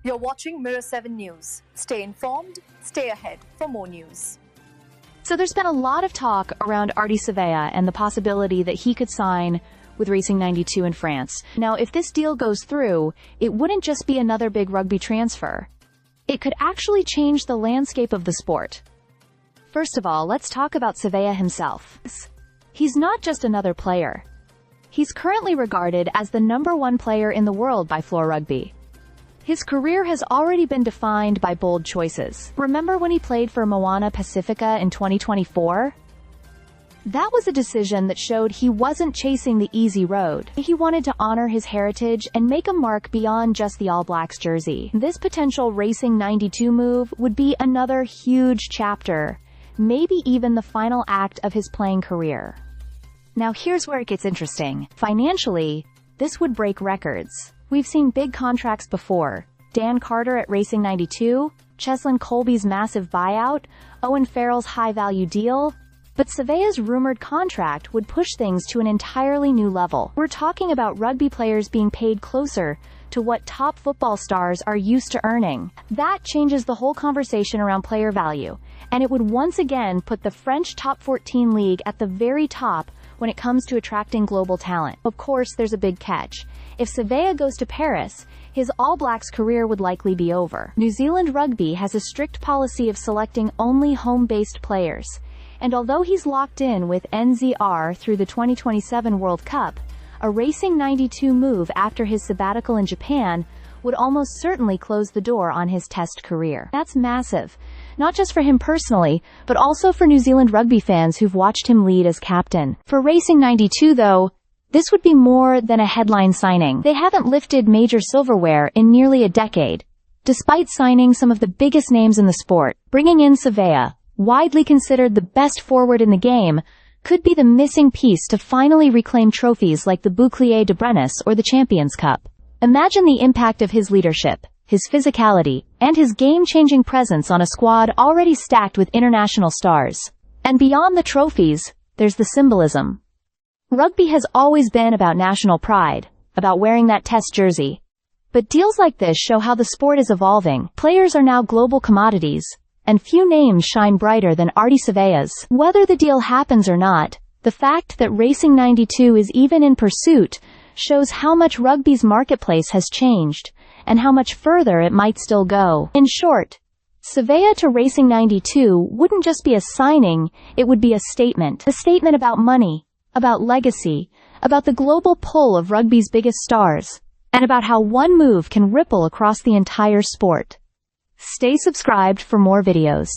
You're watching Mirror 7 News. Stay informed, stay ahead for more news. So there's been a lot of talk around Ardie Savea and the possibility that he could sign with Racing 92 in France. Now, if this deal goes through, it wouldn't just be another big rugby transfer. It could actually change the landscape of the sport. First of all, let's talk about Savea himself. He's not just another player. He's currently regarded as the #1 player in the world by Floor Rugby. His career has already been defined by bold choices. Remember when he played for Moana Pacifica in 2024? That was a decision that showed he wasn't chasing the easy road. He wanted to honor his heritage and make a mark beyond just the All Blacks jersey. This potential Racing 92 move would be another huge chapter, maybe even the final act of his playing career. Now here's where it gets interesting. Financially, this would break records. We've seen big contracts before. Dan Carter at Racing 92, Cheslin Colby's massive buyout, Owen Farrell's high-value deal. But Savea's rumored contract would push things to an entirely new level. We're talking about rugby players being paid closer to what top football stars are used to earning. That changes the whole conversation around player value, and it would once again put the French top 14 league at the very top when it comes to attracting global talent. Of course, there's a big catch. If Savea goes to Paris, his All Blacks career would likely be over. New Zealand Rugby has a strict policy of selecting only home-based players, and although he's locked in with NZR through the 2027 World Cup, a Racing 92 move after his sabbatical in Japan would almost certainly close the door on his Test career. That's massive, not just for him personally, but also for New Zealand Rugby fans who've watched him lead as captain. For Racing 92, though, this would be more than a headline signing. They haven't lifted major silverware in nearly a decade, despite signing some of the biggest names in the sport. Bringing in Savea, widely considered the best forward in the game, could be the missing piece to finally reclaim trophies like the Bouclier de Brennes or the Champions Cup. Imagine the impact of his leadership, his physicality, and his game-changing presence on a squad already stacked with international stars. And beyond the trophies, there's the symbolism. Rugby has always been about national pride, about wearing that Test jersey. But deals like this show how the sport is evolving. Players are now global commodities, and few names shine brighter than Ardie Savea's. Whether the deal happens or not, the fact that Racing 92 is even in pursuit shows how much rugby's marketplace has changed, and how much further it might still go. In short, Savea to Racing 92 wouldn't just be a signing, it would be a statement. A statement about money, about legacy, about the global pull of rugby's biggest stars, and about how one move can ripple across the entire sport. Stay subscribed for more videos.